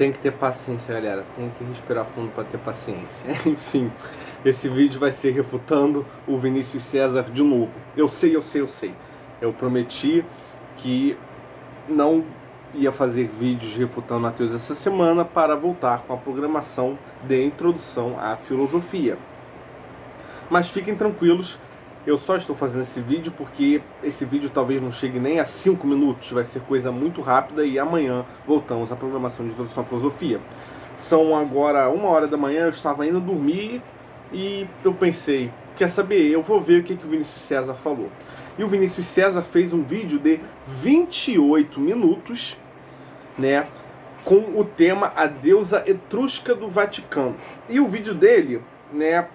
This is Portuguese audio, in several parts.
Tem que ter paciência, galera. Tem que respirar fundo para ter paciência. Enfim, esse vídeo vai ser refutando o Vinícius César de novo. Eu sei. Eu prometi que não ia fazer vídeos refutando ateus essa semana para voltar com a programação de introdução à filosofia. Mas fiquem tranquilos, eu só estou fazendo esse vídeo porque esse vídeo talvez não chegue nem a 5 minutos, vai ser coisa muito rápida e amanhã voltamos à programação de introdução à filosofia. São agora 1h da manhã, eu estava indo dormir e eu pensei, quer saber, eu vou ver o que o Vinícius César falou. E o Vinícius César fez um vídeo de 28 minutos, né, com o tema A Deusa Etrusca do Vaticano. E o vídeo dele, né,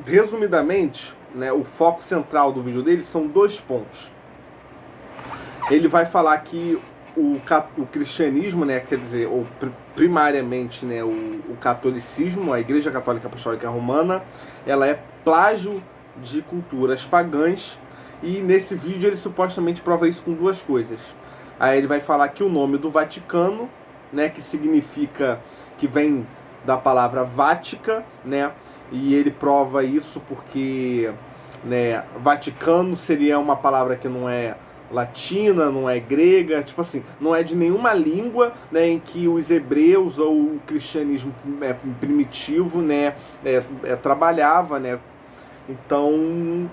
resumidamente, né, o foco central do vídeo dele são 2 pontos. Ele vai falar que o cristianismo, né, quer dizer, ou primariamente, né, o catolicismo, a Igreja Católica Apostólica Romana, ela é plágio de culturas pagãs, e nesse vídeo ele supostamente prova isso com 2 coisas. Aí ele vai falar que o nome do Vaticano, né, que significa, que vem da palavra Vática, né, e ele prova isso porque, né, Vaticano seria uma palavra que não é latina, não é grega, tipo assim, não é de nenhuma língua, né, em que os hebreus ou o cristianismo primitivo, né, trabalhava, né, então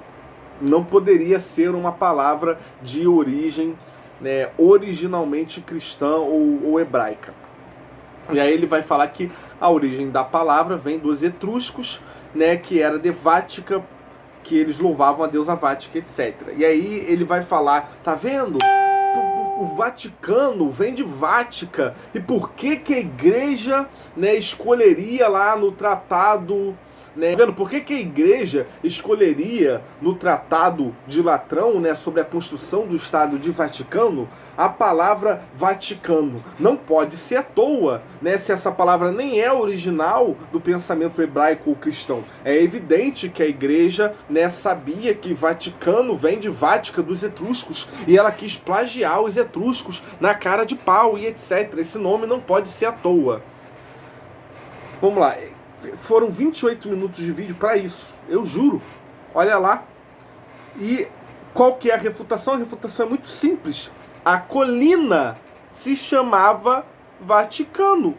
não poderia ser uma palavra de origem, né, originalmente cristã ou hebraica. E aí ele vai falar que a origem da palavra vem dos etruscos, né, que era de Vática, que eles louvavam a deusa Vática, etc. E aí ele vai falar, tá vendo? O Vaticano vem de Vática. E por que a igreja, né, escolheria lá no tratado, né, tá vendo? Por que a igreja escolheria no Tratado de Latrão, né, sobre a construção do Estado de Vaticano, a palavra Vaticano? Não pode ser à toa, né, se essa palavra nem é original do pensamento hebraico ou cristão. É evidente que a igreja, né, sabia que Vaticano vem de Vática, dos etruscos, e ela quis plagiar os etruscos na cara de pau e etc. Esse nome não pode ser à toa. Vamos lá. Foram 28 minutos de vídeo para isso, eu juro. Olha lá. E qual que é a refutação? A refutação é muito simples. A colina se chamava Vaticano.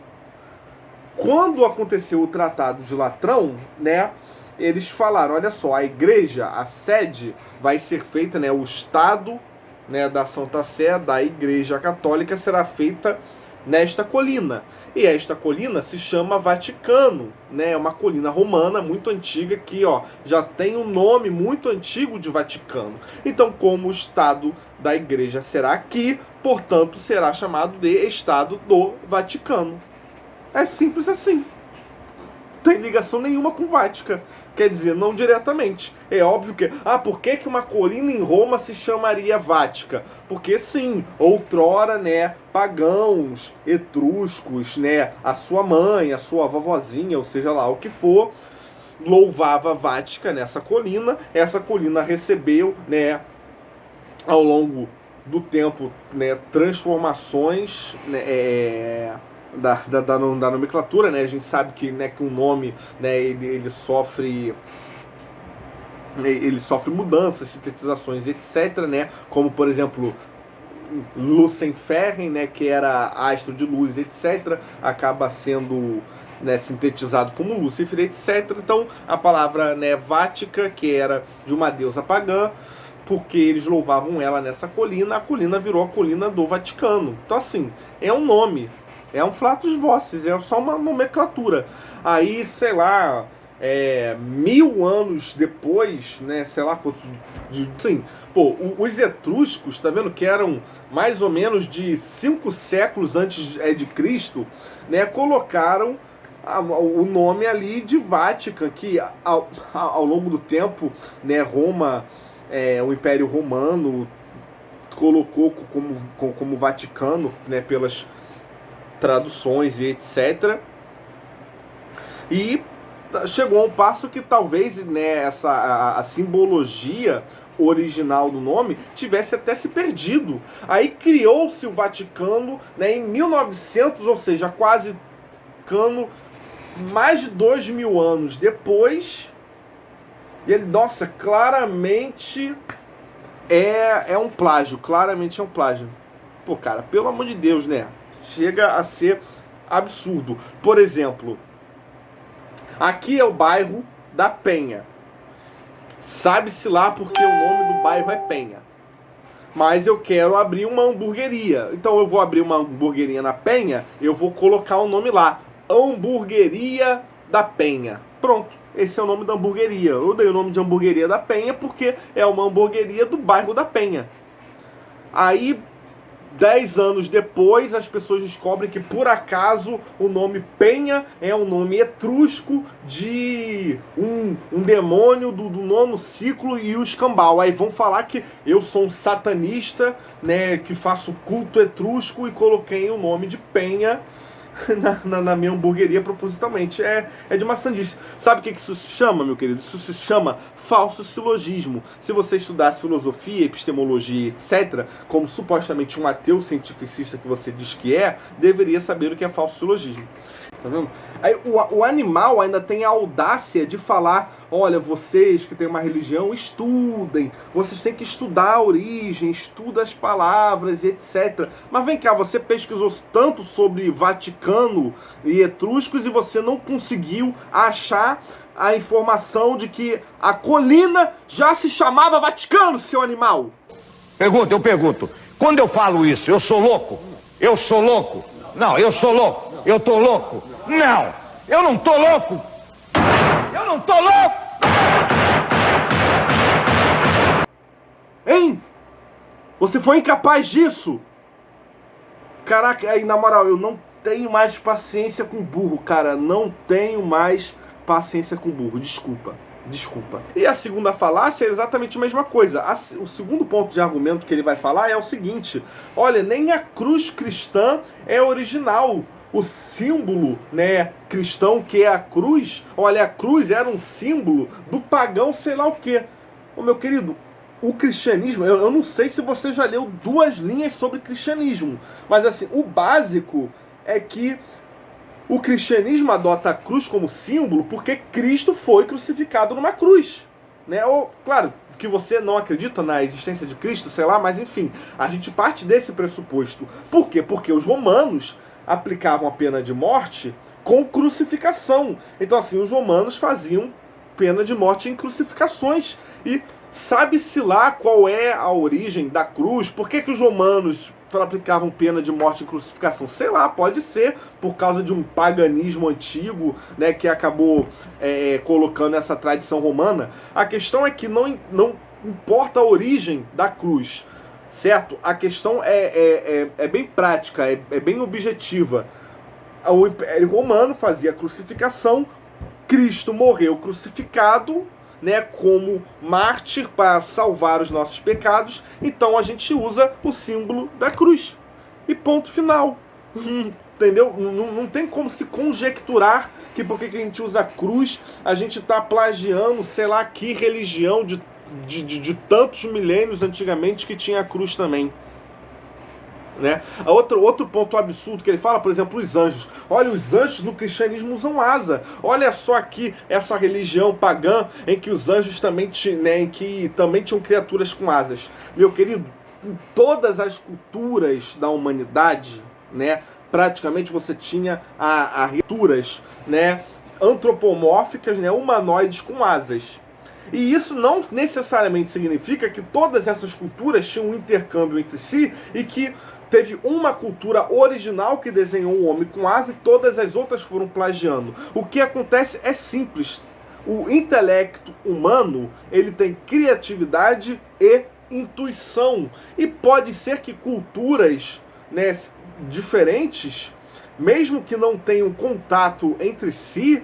Quando aconteceu o Tratado de Latrão, né, eles falaram, olha só, a igreja, a sede vai ser feita, né, o Estado, né, da Santa Sé, da Igreja Católica, será feita nesta colina. E esta colina se chama Vaticano, né? É uma colina romana muito antiga que, ó, já tem um nome muito antigo de Vaticano. Então, como o Estado da Igreja será aqui, portanto, será chamado de Estado do Vaticano. É simples assim. Não tem ligação nenhuma com Vática. Quer dizer, não diretamente. É óbvio que... por que uma colina em Roma se chamaria Vática? Porque sim, outrora, né, pagãos, etruscos, né, a sua mãe, a sua vovozinha, ou seja lá o que for, louvava Vática nessa colina. Essa colina recebeu, né, ao longo do tempo, né, transformações, né, da nomenclatura, né? A gente sabe que, né, que um nome, né, ele sofre mudanças, sintetizações, etc, né? Como, por exemplo, Luciferem, né, que era astro de luz, etc, acaba sendo, né, sintetizado como Lúcifer, etc. Então, a palavra, né, Vática, que era de uma deusa pagã, porque eles louvavam ela nessa colina, a colina virou a colina do Vaticano. Então, assim, é um nome, é um flatus vocis, é só uma nomenclatura. Aí, sei lá, 1000 anos depois, né, sei lá quantos, assim, pô, os etruscos, tá vendo, que eram mais ou menos de 5 séculos antes de Cristo, né, colocaram o nome ali de Vatican, que ao longo do tempo, né, Roma, o Império Romano colocou como Vaticano, né, pelas traduções e etc. E chegou a um passo que talvez, né, a simbologia original do nome tivesse até se perdido. Aí criou-se o Vaticano, né, em 1900, ou seja, quase mais de 2000 anos depois. E ele, nossa, claramente é um plágio, claramente é um plágio. Pô, cara, pelo amor de Deus, né? Chega a ser absurdo. Por exemplo, aqui é o bairro da Penha. Sabe-se lá porque o nome do bairro é Penha. Mas eu quero abrir uma hamburgueria. Então eu vou abrir uma hamburgueria na Penha, eu vou colocar o nome lá. Hamburgueria da Penha. Pronto, esse é o nome da hamburgueria. Eu dei o nome de hamburgueria da Penha porque é uma hamburgueria do bairro da Penha. Aí, 10 anos depois, as pessoas descobrem que, por acaso, o nome Penha é um nome etrusco de um demônio do nono ciclo e o escambau. Aí vão falar que eu sou um satanista, né, que faço culto etrusco e coloquei o nome de Penha na minha hamburgueria propositalmente. É de maçandice. Sabe o que isso se chama, meu querido? Isso se chama falso silogismo. Se você estudasse filosofia, epistemologia, etc., como supostamente um ateu cientificista que você diz que deveria saber o que é falso silogismo. Tá vendo? Aí o animal ainda tem a audácia de falar: olha, vocês que têm uma religião, estudem, vocês têm que estudar a origem, estuda as palavras e etc. Mas vem cá, você pesquisou tanto sobre Vaticano e etruscos e você não conseguiu achar a informação de que a colina já se chamava Vaticano, seu animal? Eu pergunto, quando eu falo isso, eu sou louco? Eu sou louco? Não, eu sou louco. Eu tô louco? Não, eu não tô louco. Eu não tô louco. Hein? Você foi incapaz disso? Caraca, aí na moral, eu não tenho mais paciência com burro, cara. Não tenho mais paciência com burro. Desculpa. E a segunda falácia é exatamente a mesma coisa. O segundo ponto de argumento que ele vai falar é o seguinte: olha, nem a cruz cristã é original. O símbolo, né, cristão, que é a cruz, olha, a cruz era um símbolo do pagão sei lá o quê. Ô, meu querido, o cristianismo, eu não sei se você já leu 2 linhas sobre cristianismo, mas assim, o básico é que o cristianismo adota a cruz como símbolo porque Cristo foi crucificado numa cruz, né? Ou, claro, que você não acredita na existência de Cristo, sei lá, mas enfim, a gente parte desse pressuposto. Por quê? Porque os romanos aplicavam a pena de morte com crucificação. Então, assim, os romanos faziam pena de morte em crucificações. E sabe-se lá qual é a origem da cruz? Por que os romanos aplicavam pena de morte em crucificação? Sei lá, pode ser por causa de um paganismo antigo, né, que acabou colocando essa tradição romana. A questão é que não importa a origem da cruz, certo? A questão é bem prática, é bem objetiva. O Império Romano fazia a crucificação, Cristo morreu crucificado, né, como mártir para salvar os nossos pecados, então a gente usa o símbolo da cruz. E ponto final. Entendeu? Não tem como se conjecturar que porque que a gente usa a cruz, a gente está plagiando, sei lá, que religião de tantos milênios antigamente que tinha a cruz também. Né? Outro ponto absurdo que ele fala, por exemplo, os anjos. Olha, os anjos no cristianismo usam asa. Olha só aqui essa religião pagã em que os anjos também, né, em que também tinham criaturas com asas. Meu querido, em todas as culturas da humanidade, né, praticamente você tinha criaturas, né, antropomórficas, né, humanoides com asas. E isso não necessariamente significa que todas essas culturas tinham um intercâmbio entre si e que teve uma cultura original que desenhou um homem com asa e todas as outras foram plagiando. O que acontece é simples. O intelecto humano, ele tem criatividade e intuição. E pode ser que culturas, né, diferentes, mesmo que não tenham contato entre si,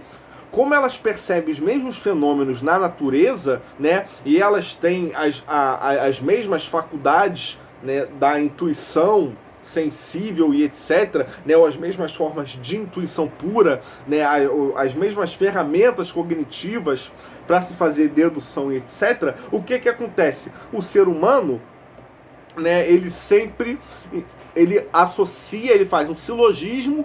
como elas percebem os mesmos fenômenos na natureza, né, e elas têm as mesmas faculdades, né, da intuição, sensível e etc., né, ou as mesmas formas de intuição pura, né, as mesmas ferramentas cognitivas para se fazer dedução e etc., o que que acontece? O ser humano, né, ele associa, ele faz um silogismo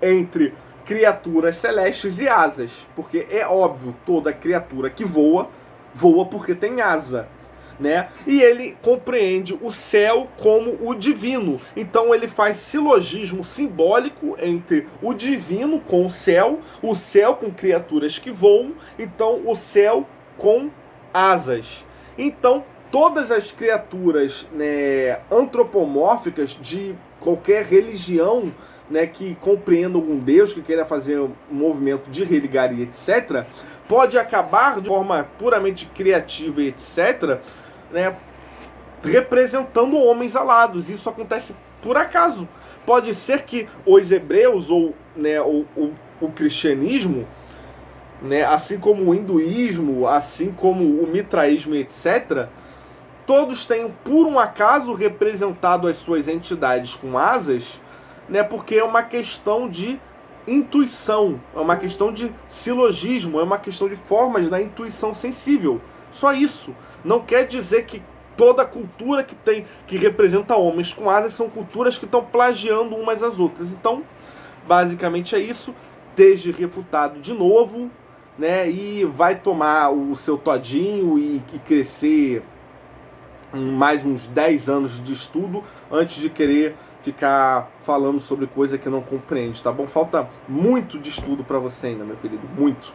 entre criaturas celestes e asas, porque é óbvio, toda criatura que voa, voa porque tem asa, né? E ele compreende o céu como o divino. Então ele faz silogismo simbólico entre o divino com o céu com criaturas que voam, então o céu com asas. Então todas as criaturas, né, antropomórficas de qualquer religião, né, que compreenda algum Deus, que queira fazer um movimento de religaria, etc., pode acabar de forma puramente criativa, etc., né, representando homens alados. Isso acontece por acaso. Pode ser que os hebreus ou, né, o cristianismo, né, assim como o hinduísmo, assim como o mitraísmo, etc., todos tenham por um acaso representado as suas entidades com asas, né, porque é uma questão de intuição, é uma questão de silogismo, é uma questão de formas da intuição sensível. Só isso. Não quer dizer que toda cultura que representa homens com asas são culturas que estão plagiando umas às outras. Então, basicamente é isso. Esteja refutado de novo, né, e vai tomar o seu todinho e crescer mais uns 10 anos de estudo antes de querer ficar falando sobre coisa que não compreende, tá bom? Falta muito de estudo para você ainda, meu querido, muito.